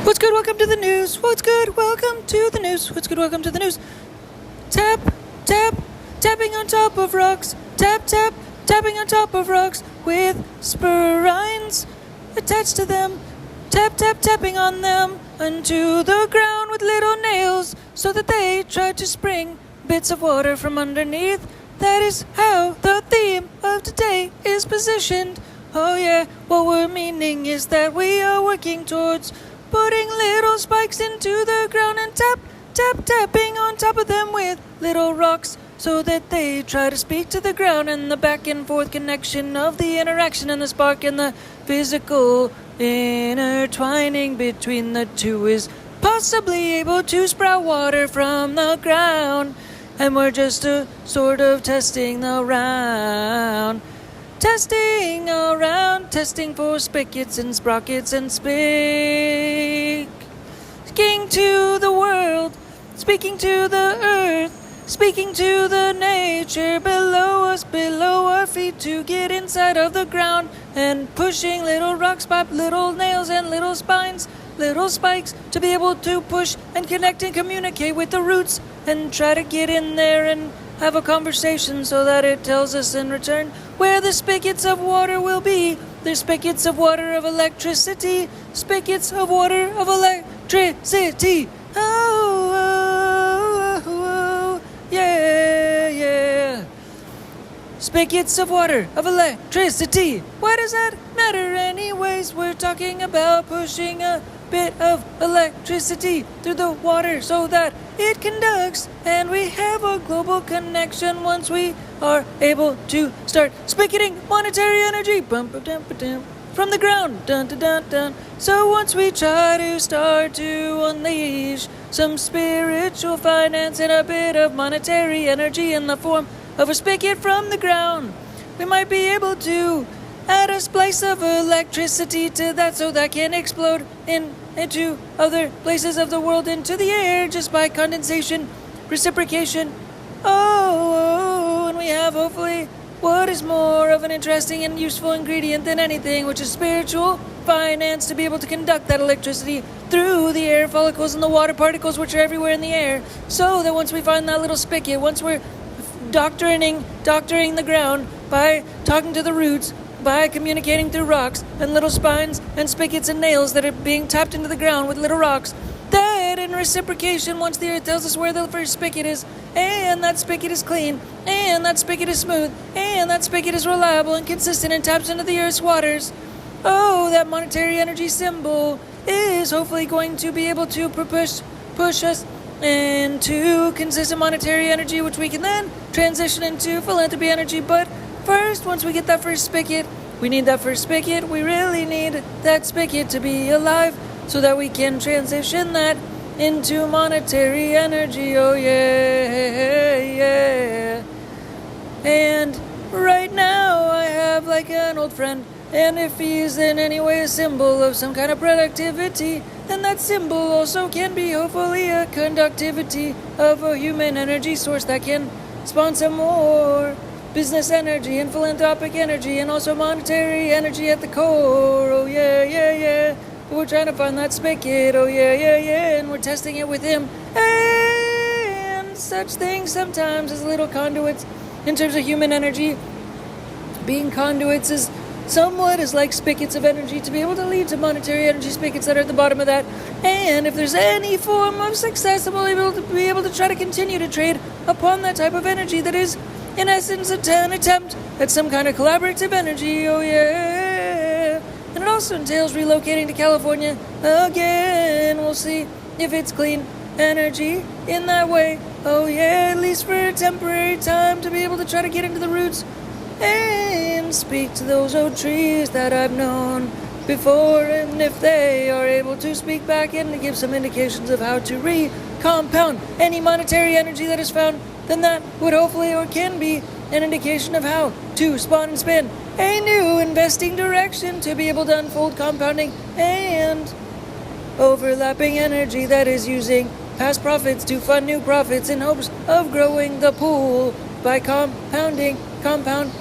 What's good? Welcome to the news. What's good? Welcome to the news. What's good? Welcome to the news. Tap, tap, tapping on top of rocks. Tap, tap, tapping on top of rocks with spirines attached to them. Tap, tap, tapping on them onto the ground with little nails so that they try to spring bits of water from underneath. That is how the theme of today is positioned. Oh yeah, what we're meaning is that we are working towards putting little spikes into the ground and tap, tap, tapping on top of them with little rocks so that they try to speak to the ground, and the back and forth connection of the interaction and the spark and the physical intertwining between the two is possibly able to sprout water from the ground. And we're just sort of testing around. Testing around, testing for spigots and sprockets and speaking to the world, speaking to the earth, speaking to the nature below us, below our feet, to get inside of the ground and pushing little rocks by little nails and little spines, little spikes, to be able to push and connect and communicate with the roots and try to get in there and have a conversation so that it tells us in return where the spigots of water will be. There's spigots of water of electricity, spigots of water of electricity. Oh, oh, oh, oh, yeah, yeah. Spigots of water of electricity. Why does that matter anyways? We're talking about pushing a bit of electricity through the water so that it conducts, and we have a global connection once we are able to start spigoting monetary energy from the ground. Dun, dun, dun, dun. So once we try to start to unleash some spiritual finance and a bit of monetary energy in the form of a spigot from the ground, we might be able to add a splice of electricity to that so that can explode into other places of the world, into the air, just by condensation, reciprocation. Oh, and we have hopefully what is more of an interesting and useful ingredient than anything, which is spiritual finance, to be able to conduct that electricity through the air follicles and the water particles which are everywhere in the air, so that once we find that little spigot, once we're doctoring the ground by talking to the roots, by communicating through rocks and little spines and spigots and nails that are being tapped into the ground with little rocks, that in reciprocation, once the earth tells us where the first spigot is, and that spigot is clean, and that spigot is smooth, and that spigot is reliable and consistent and taps into the earth's waters, oh, that monetary energy symbol is hopefully going to be able to push us into consistent monetary energy, which we can then transition into philanthropy energy. But first, once we get that first spigot, we need that first spigot. We really need that spigot to be alive so that we can transition that into monetary energy. Oh, yeah, yeah. And right now, I have like an old friend, and if he's in any way a symbol of some kind of productivity, then that symbol also can be hopefully a conductivity of a human energy source that can sponsor more business energy and philanthropic energy and also monetary energy at the core. Oh yeah, yeah, yeah. But we're trying to find that spigot. Oh yeah, yeah, yeah. And we're testing it with him. And such things sometimes as little conduits in terms of human energy. Being conduits is somewhat is like spigots of energy to be able to lead to monetary energy spigots that are at the bottom of that. And if there's any form of success, we'll be able to try to continue to trade upon that type of energy that is, in essence, an attempt at some kind of collaborative energy. Oh yeah. And it also entails relocating to California again. We'll see if it's clean energy in that way. Oh yeah, at least for a temporary time, to be able to try to get into the roots and speak to those old trees that I've known before, and if they are able to speak back and to give some indications of how to re-compound any monetary energy that is found, then that would hopefully or can be an indication of how to spawn and spin a new investing direction to be able to unfold compounding and overlapping energy that is using past profits to fund new profits in hopes of growing the pool by compound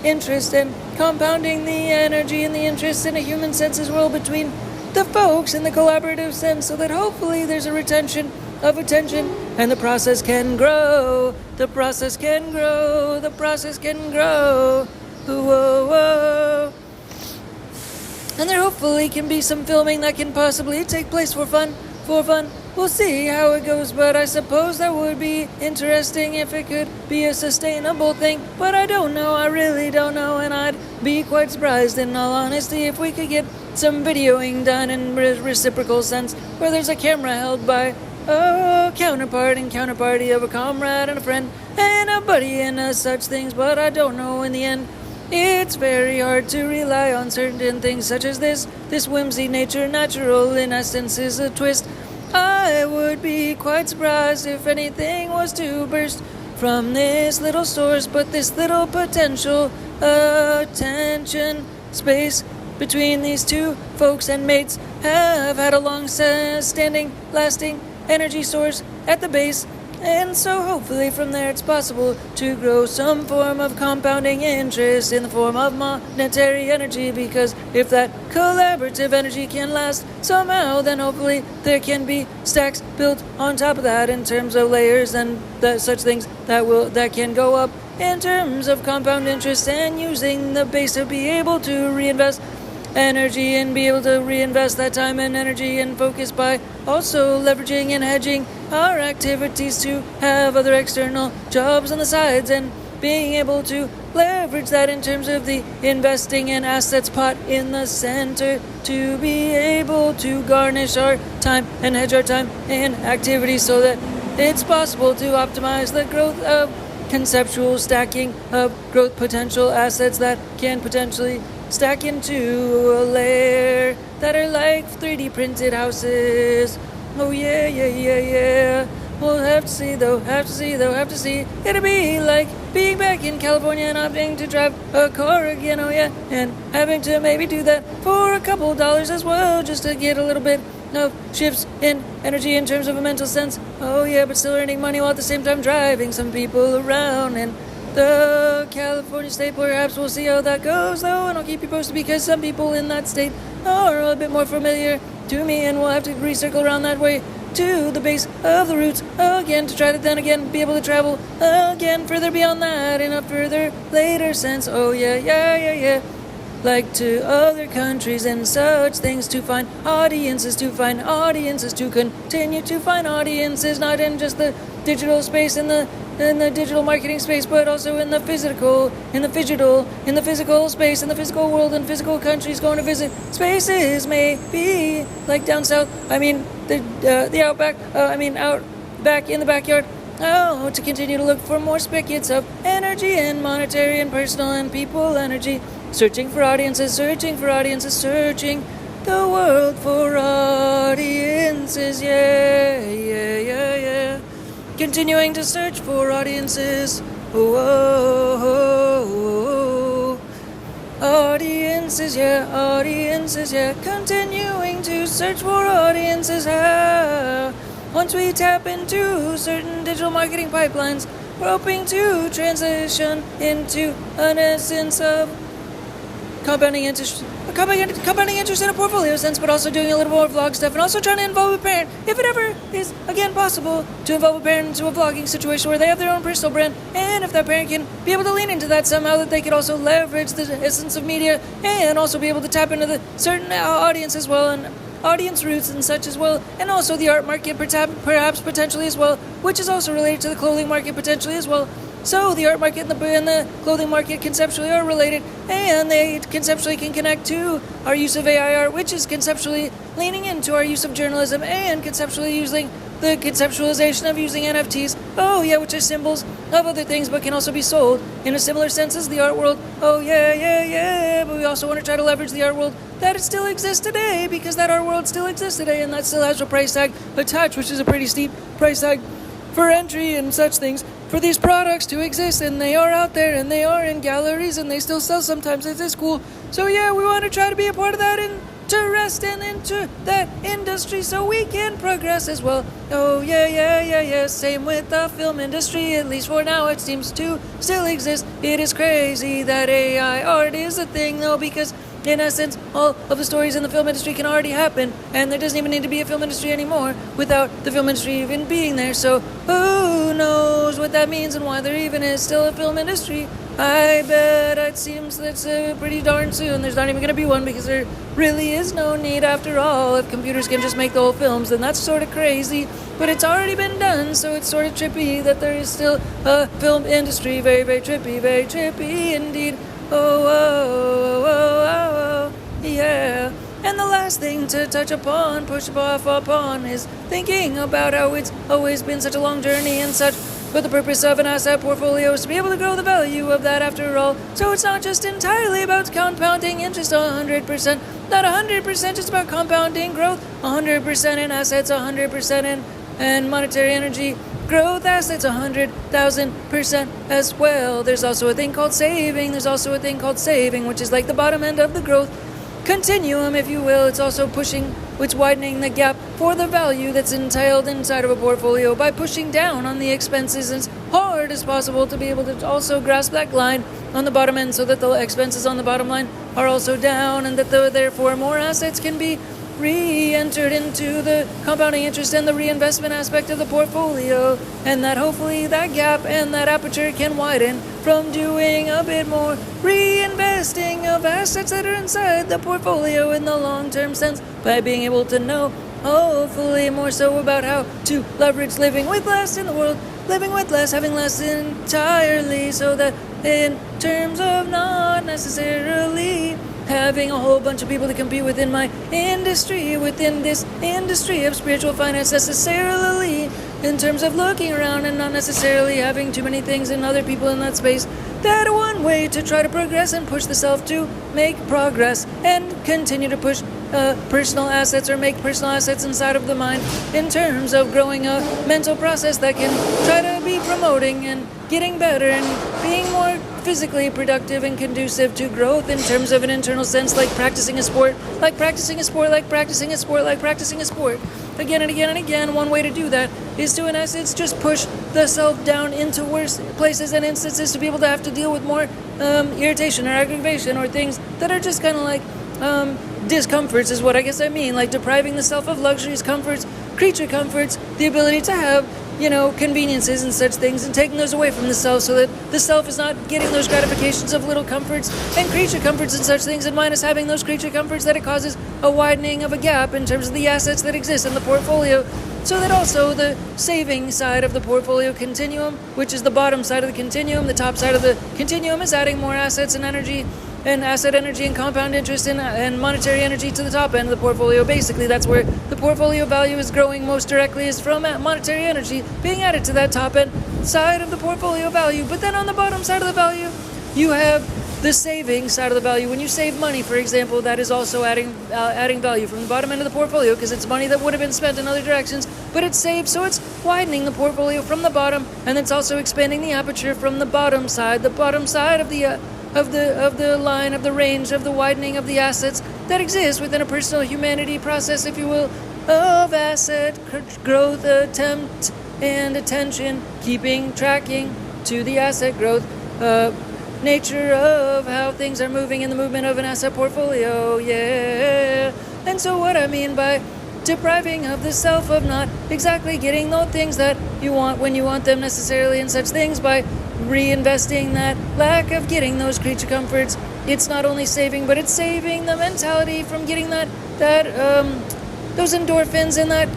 interest and compounding the energy and the interest in a human sense as well between the folks in the collaborative sense, so that hopefully there's a retention of attention, and the process can grow. The process can grow. The process can grow. Whoa, whoa. And there hopefully can be some filming that can possibly take place for fun. We'll see how it goes, but I suppose that would be interesting if it could be a sustainable thing. But I don't know, I really don't know, and I'd be quite surprised in all honesty if we could get some videoing done in reciprocal sense, where there's a camera held by a counterpart and counterparty of a comrade and a friend and a buddy and such things. But I don't know in the end. It's very hard to rely on certain things such as this whimsy nature natural in essence is a twist. I would be quite surprised if anything was to burst from this little source, but this little potential attention space between these two folks and mates have had a long-standing, lasting energy source at the base, and so hopefully from there it's possible to grow some form of compounding interest in the form of monetary energy, because if that collaborative energy can last somehow, then hopefully there can be stacks built on top of that in terms of layers and such things that can go up in terms of compound interest, and using the base to be able to reinvest energy and be able to reinvest that time and energy and focus by also leveraging and hedging our activities to have other external jobs on the sides, and being able to leverage that in terms of the investing and assets pot in the center to be able to garnish our time and hedge our time in activities so that it's possible to optimize the growth of conceptual stacking of growth potential assets that can potentially stack into a layer that are like 3D printed houses. Oh yeah. We'll have to see though, have to see. It'll be like being back in California and opting to drive a car again, oh yeah, and having to maybe do that for a couple dollars as well, just to get a little bit of shifts in energy in terms of a mental sense. Oh yeah, but still earning money while at the same time driving some people around and the California state. Perhaps we'll see how that goes though, and I'll keep you posted because some people in that state are a bit more familiar to me, and we'll have to recircle around that way to the base of the roots again to try to then again be able to travel again further beyond that in a further later sense. Oh yeah, like to other countries and such things, to find audiences, to continue to find audiences, not in just the digital space, in the digital marketing space, but also in the physical space, in the physical world, in physical countries, going to visit spaces, maybe like down south, the outback, out back in the backyard. Oh, to continue to look for more spigots of energy and monetary and personal and people energy, searching the world for audiences, yeah. Continuing to search for audiences, audiences, yeah. Continuing to search for audiences, once we tap into certain digital marketing pipelines, we're hoping to transition into an essence of compounding interest in a portfolio sense, but also doing a little more vlog stuff, and also trying to involve a parent, if it ever is again possible, to involve a parent into a vlogging situation where they have their own personal brand, and if that parent can be able to lean into that somehow, that they could also leverage the essence of media and also be able to tap into the certain audience as well, and audience roots and such as well, and also the art market perhaps potentially as well, which is also related to the clothing market potentially as well. So the art market and the clothing market conceptually are related, and they conceptually can connect to our use of AI art, which is conceptually leaning into our use of journalism and conceptually using the conceptualization of using NFTs, which are symbols of other things but can also be sold in a similar sense as the art world. Oh yeah, but we also want to try to leverage the art world that it still exists today, because that art world still exists today, and that still has a price tag attached, which is a pretty steep price tag for entry and such things for these products to exist, and they are out there and they are in galleries and they still sell sometimes. It is cool. So yeah, we want to try to be a part of that interest and into that industry so we can progress as well. Oh yeah. Same with the film industry, at least for now it seems to still exist. It is crazy that AI art is a thing though, because in essence, all of the stories in the film industry can already happen, and there doesn't even need to be a film industry anymore without the film industry even being there. So who knows what that means and why there even is still a film industry? I bet it seems that's pretty darn soon. There's not even going to be one because there really is no need after all. If computers can just make the whole films, then that's sort of crazy. But it's already been done, so it's sort of trippy that there is still a film industry. Very, very trippy indeed. Oh, yeah. And the last thing to touch upon, push off upon, is thinking about how it's always been such a long journey and such. But the purpose of an asset portfolio is to be able to grow the value of that after all. So it's not just entirely about compounding interest 100%. Not 100% just about compounding growth. 100% in assets, 100% in monetary energy. Growth assets 100,000% as well. There's also a thing called saving. Which is like the bottom end of the growth continuum, if you will. It's also it's widening the gap for the value that's entailed inside of a portfolio by pushing down on the expenses as hard as possible to be able to also grasp that line on the bottom end so that the expenses on the bottom line are also down, and that therefore more assets can be re-entered into the compounding interest and the reinvestment aspect of the portfolio, and that hopefully that gap and that aperture can widen from doing a bit more reinvesting of assets that are inside the portfolio in the long-term sense by being able to know, hopefully more so, about how to leverage living with less in the world, living with less, having less entirely, so that in terms of not necessarily having a whole bunch of people to compete within my industry, within this industry of spiritual finance necessarily, in terms of looking around and not necessarily having too many things and other people in that space. That one way to try to progress and push the self to make progress and continue to push personal assets or make personal assets inside of the mind in terms of growing a mental process that can try to be promoting and getting better and being more physically productive and conducive to growth in terms of an internal sense, like practicing a sport, again and again and again. One way to do that is to, in essence, just push the self down into worse places and instances to be able to have to deal with more irritation or aggravation or things that are just kind of like discomforts is what I guess I mean, like depriving the self of luxuries, comforts, creature comforts, the ability to have, conveniences and such things, and taking those away from the self so that the self is not getting those gratifications of little comforts and creature comforts and such things, and minus having those creature comforts, that it causes a widening of a gap in terms of the assets that exist in the portfolio, so that also the saving side of the portfolio continuum, which is the bottom side of the continuum, the top side of the continuum is adding more assets and energy and asset energy and compound interest and monetary energy to the top end of the portfolio. Basically, that's where the portfolio value is growing most directly, is from monetary energy being added to that top end side of the portfolio value. But then on the bottom side of the value, you have the saving side of the value. When you save money, for example, that is also adding value from the bottom end of the portfolio, because it's money that would have been spent in other directions, but it's saved, so it's widening the portfolio from the bottom, and it's also expanding the aperture from the bottom side of the line, of the range, of the widening of the assets that exist within a personal humanity process, if you will, of asset growth, attempt, and attention, tracking to the asset growth, nature of how things are moving in the movement of an asset portfolio, yeah. And so what I mean by depriving of the self of not exactly getting those things that you want when you want them necessarily, and such things, by reinvesting that lack of getting those creature comforts, it's not only saving, but it's saving the mentality from getting those endorphins and that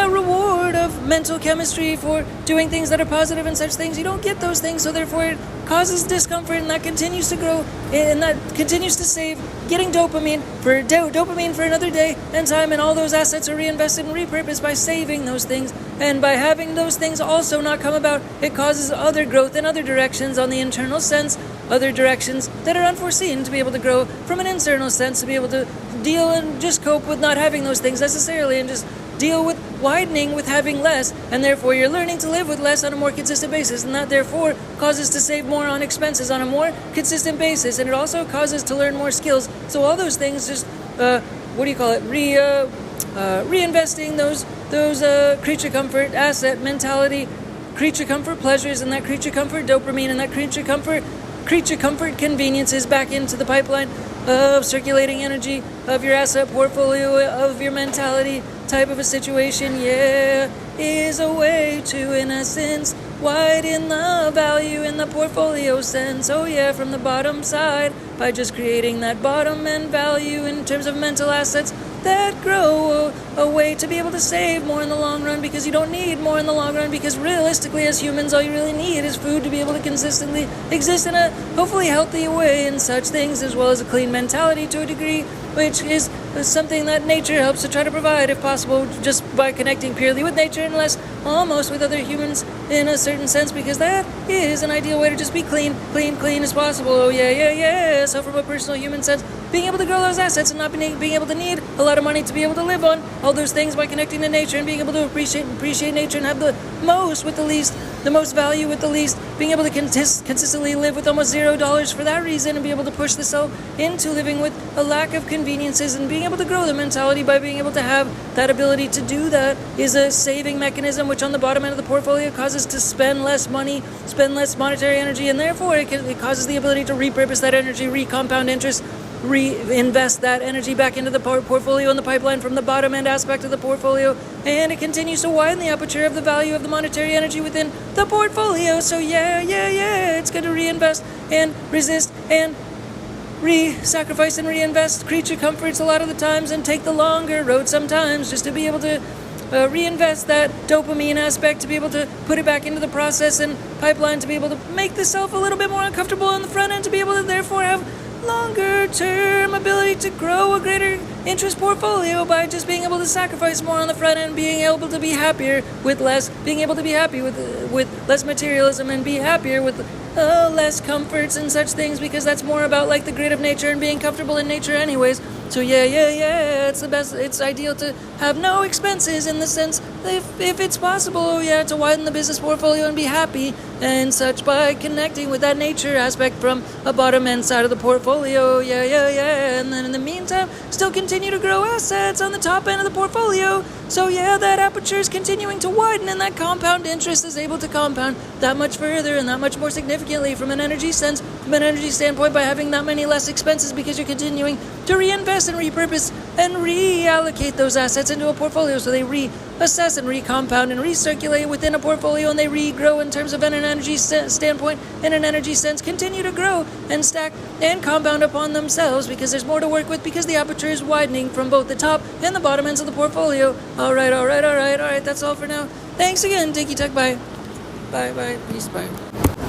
reward of mental chemistry for doing things that are positive and such things. You don't get those things, so therefore it causes discomfort, and that continues to grow, and that continues to save getting dopamine for another day and time, and all those assets are reinvested and repurposed by saving those things. And by having those things also not come about, it causes other growth in other directions on the internal sense, other directions that are unforeseen, to be able to grow from an internal sense, to be able to deal and just cope with not having those things necessarily, and just deal with widening with having less, and therefore you're learning to live with less on a more consistent basis, and that therefore causes to save more on expenses on a more consistent basis, and it also causes to learn more skills. So all those things just reinvesting those creature comfort asset mentality, creature comfort pleasures, and that creature comfort dopamine, and that creature comfort creature comfort conveniences back into the pipeline of circulating energy of your asset portfolio, of your mentality type of a situation, is a way to, in essence, widen the value in the portfolio sense. From the bottom side, by just creating that bottom end value in terms of mental assets that grow a way to be able to save more in the long run, because you don't need more in the long run, because realistically as humans all you really need is food to be able to consistently exist in a hopefully healthy way and such things, as well as a clean mentality to a degree, which is something that nature helps to try to provide if possible, just by connecting purely with nature and less almost with other humans in a certain sense, because that is an ideal way to just be clean as possible. So from a personal human sense, being able to grow those assets and not being able to need a lot of money to be able to live on all those things by connecting to nature and being able to appreciate nature and have the most with the least, the most value with the least, being able to consistently live with almost $0 for that reason, and be able to push the self into living with a lack of conveniences and being able to grow the mentality by being able to have that ability to do that is a saving mechanism, which on the bottom end of the portfolio causes to spend less money, spend less monetary energy, and therefore it causes the ability to repurpose that energy, recompound interest, reinvest that energy back into the portfolio and the pipeline from the bottom end aspect of the portfolio, and it continues to widen the aperture of the value of the monetary energy within the portfolio. So it's going to reinvest and resist and sacrifice and reinvest creature comforts a lot of the times, and take the longer road sometimes just to be able to reinvest that dopamine aspect, to be able to put it back into the process and pipeline, to be able to make the self a little bit more uncomfortable on the front end, to be able to therefore have longer term ability to grow a greater interest portfolio by just being able to sacrifice more on the front end, being able to be happier with less, being able to be happy with less materialism, and be happier with less comforts and such things, because that's more about like the grid of nature and being comfortable in nature anyways. So it's the best, it's ideal to have no expenses in the sense if it's possible, to widen the business portfolio and be happy and such by connecting with that nature aspect from a bottom end side of the portfolio. And then in the meantime, still continue to grow assets on the top end of the portfolio. So that aperture is continuing to widen, and that compound interest is able to compound that much further and that much more significantly from an energy sense, from an energy standpoint, by having that many less expenses, because you're continuing to reinvest and repurpose and reallocate those assets into a portfolio, so they reassess and recompound and recirculate within a portfolio, and they regrow in terms of an energy standpoint, in an energy sense, continue to grow and stack and compound upon themselves, because there's more to work with, because the aperture is widening from both the top and the bottom ends of the portfolio. All right, that's all for now. Thanks again, Dinky Tehc. Bye. Peace, bye.